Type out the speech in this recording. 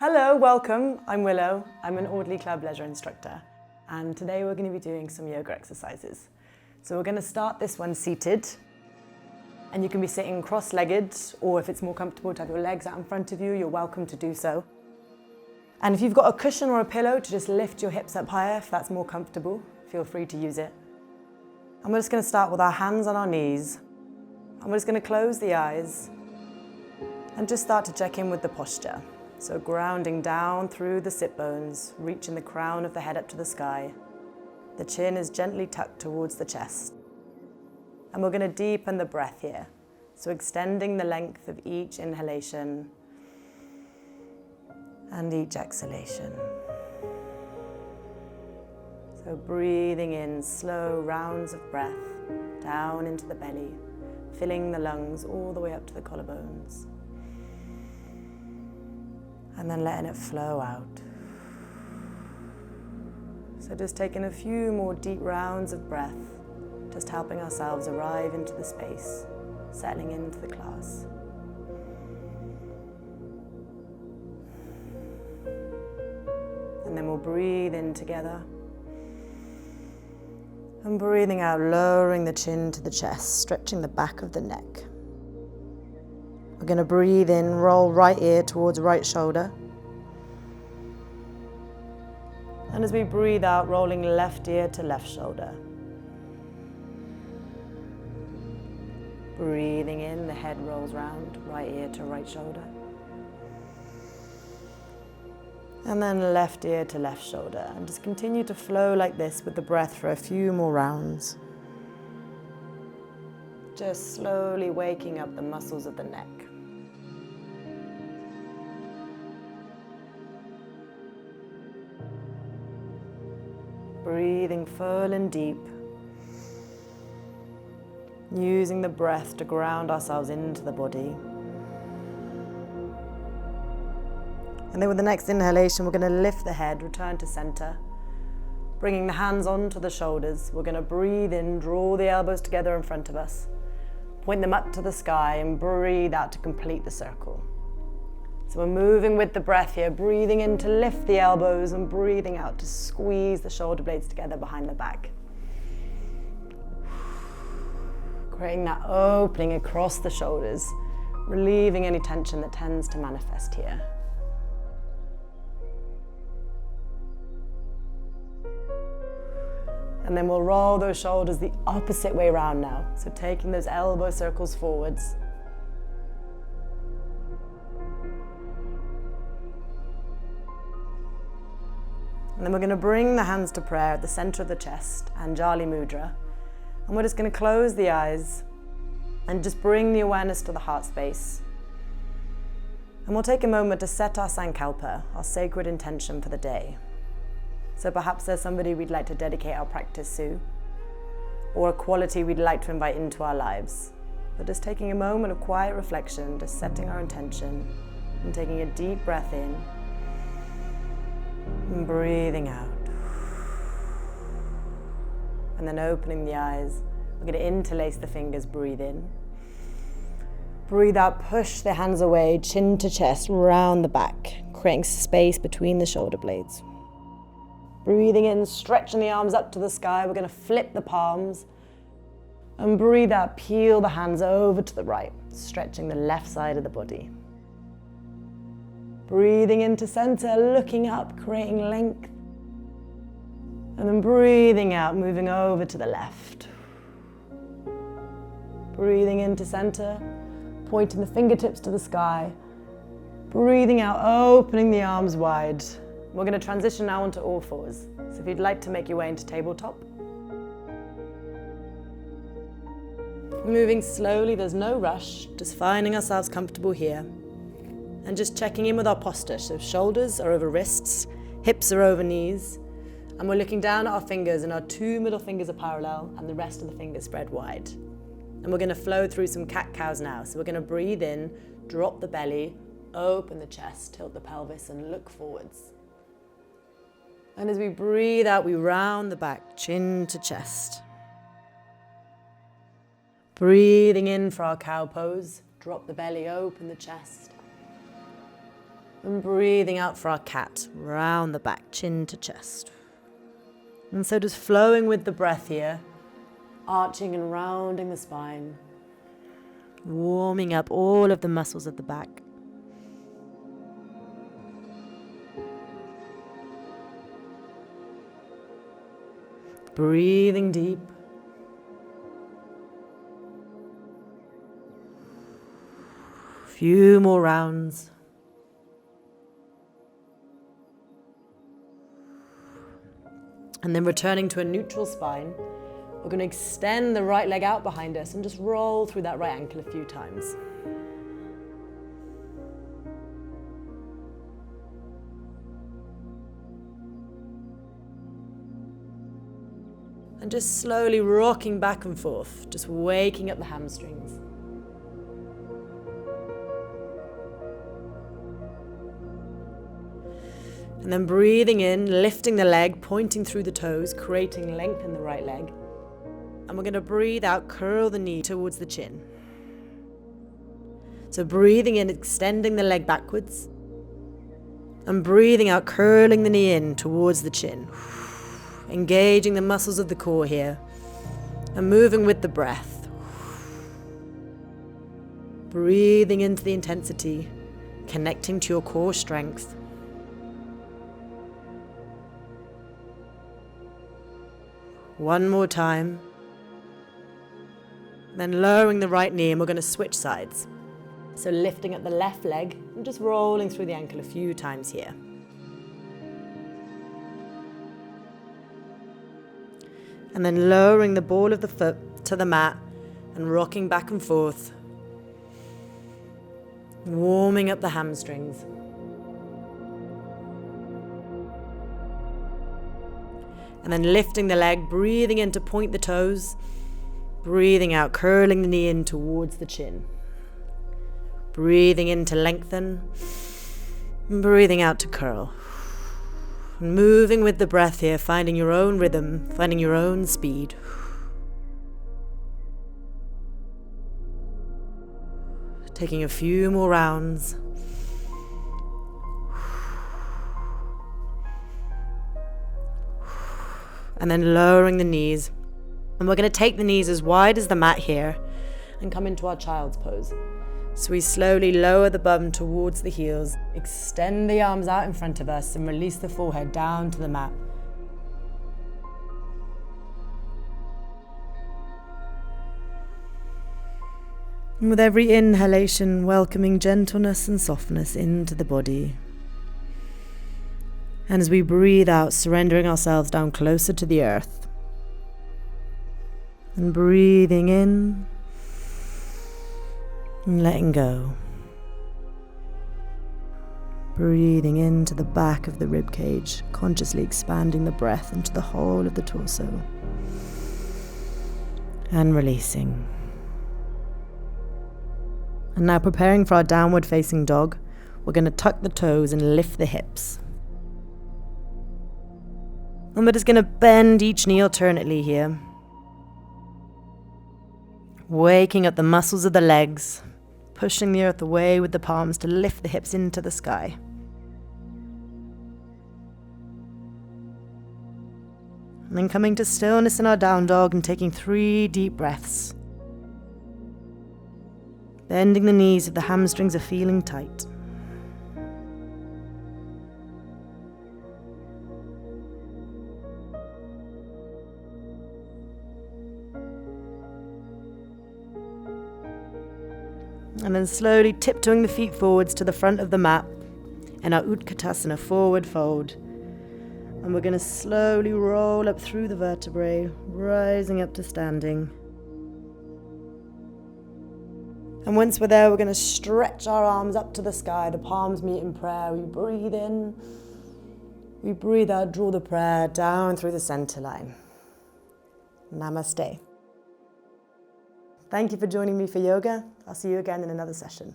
Hello, welcome. I'm Willow. I'm an Audley Club leisure instructor, and today we're going to be doing some yoga exercises. So we're going to start this one seated, and you can be sitting cross-legged, or if it's more comfortable to have your legs out in front of you, you're welcome to do so. And if you've got a cushion or a pillow to just lift your hips up higher, if that's more comfortable, feel free to use it. And we're just going to start with our hands on our knees, and we're just going to close the eyes and just start to check in with the posture. So grounding down through the sit bones, reaching the crown of the head up to the sky. The chin is gently tucked towards the chest. And we're going to deepen the breath here. So extending the length of each inhalation and each exhalation. So breathing in slow rounds of breath down into the belly, filling the lungs all the way up to the collarbones. And then letting it flow out. So just taking a few more deep rounds of breath, just helping ourselves arrive into the space, settling into the class. And then we'll breathe in together. And breathing out, lowering the chin to the chest, stretching the back of the neck. We're going to breathe in, roll right ear towards right shoulder. And as we breathe out, rolling left ear to left shoulder. Breathing in, the head rolls round, right ear to right shoulder. And then left ear to left shoulder. And just continue to flow like this with the breath for a few more rounds. Just slowly waking up the muscles of the neck. Breathing full and deep. Using the breath to ground ourselves into the body. And then with the next inhalation, we're going to lift the head, return to center. Bringing the hands onto the shoulders. We're going to breathe in, draw the elbows together in front of us. Point them up to the sky and breathe out to complete the circle. So we're moving with the breath here, breathing in to lift the elbows and breathing out to squeeze the shoulder blades together behind the back. Creating that opening across the shoulders, relieving any tension that tends to manifest here. And then we'll roll those shoulders the opposite way around now. So taking those elbow circles forwards. And then we're going to bring the hands to prayer at the center of the chest, Anjali Mudra. And we're just going to close the eyes and just bring the awareness to the heart space. And we'll take a moment to set our Sankalpa, our sacred intention for the day. So perhaps there's somebody we'd like to dedicate our practice to, or a quality we'd like to invite into our lives. But just taking a moment of quiet reflection, just setting our intention and taking a deep breath in and breathing out. And then opening the eyes. We're going to interlace the fingers, breathe in. Breathe out, push the hands away, chin to chest, round the back, creating space between the shoulder blades. Breathing in, stretching the arms up to the sky. We're going to flip the palms. And breathe out, peel the hands over to the right, stretching the left side of the body. Breathing into center, looking up, creating length. And then breathing out, moving over to the left. Breathing into center, pointing the fingertips to the sky. Breathing out, opening the arms wide. We're going to transition now onto all fours. So if you'd like to make your way into tabletop. Moving slowly, there's no rush, just finding ourselves comfortable here. And just checking in with our posture. So shoulders are over wrists, hips are over knees. And we're looking down at our fingers, and our two middle fingers are parallel and the rest of the fingers spread wide. And we're going to flow through some cat-cows now. So we're going to breathe in, drop the belly, open the chest, tilt the pelvis and look forwards. And as we breathe out, we round the back, chin to chest. Breathing in for our cow pose. Drop the belly, open the chest. And breathing out for our cat, round the back, chin to chest. And so just flowing with the breath here, arching and rounding the spine, warming up all of the muscles of the back. Breathing deep. Few more rounds. And then returning to a neutral spine, we're going to extend the right leg out behind us and just roll through that right ankle a few times. And just slowly rocking back and forth, just waking up the hamstrings. And then breathing in, lifting the leg, pointing through the toes, creating length in the right leg. And we're going to breathe out, curl the knee towards the chin. So breathing in, extending the leg backwards. And breathing out, curling the knee in towards the chin. Engaging the muscles of the core here. And moving with the breath. Breathing into the intensity, connecting to your core strength. One more time. Then lowering the right knee, and we're going to switch sides. So lifting up the left leg and just rolling through the ankle a few times here. And then lowering the ball of the foot to the mat and rocking back and forth. Warming up the hamstrings. And then lifting the leg, breathing in to point the toes. Breathing out, curling the knee in towards the chin. Breathing in to lengthen. Breathing out to curl. Moving with the breath here, finding your own rhythm, finding your own speed. Taking a few more rounds. And then lowering the knees. And we're going to take the knees as wide as the mat here and come into our child's pose. So we slowly lower the bum towards the heels, extend the arms out in front of us and release the forehead down to the mat. And with every inhalation, welcoming gentleness and softness into the body. And as we breathe out, surrendering ourselves down closer to the earth. And breathing in. And letting go. Breathing into the back of the rib cage, consciously expanding the breath into the whole of the torso. And releasing. And now preparing for our downward facing dog, we're going to tuck the toes and lift the hips. And we're just going to bend each knee alternately here. Waking up the muscles of the legs. Pushing the earth away with the palms to lift the hips into the sky. And then coming to stillness in our down dog and taking 3 deep breaths. Bending the knees if the hamstrings are feeling tight. And then slowly tiptoeing the feet forwards to the front of the mat in our Utkatasana forward fold. And we're going to slowly roll up through the vertebrae, rising up to standing. And once we're there, we're going to stretch our arms up to the sky. The palms meet in prayer. We breathe in. We breathe out, draw the prayer down through the center line. Namaste. Thank you for joining me for yoga. I'll see you again in another session.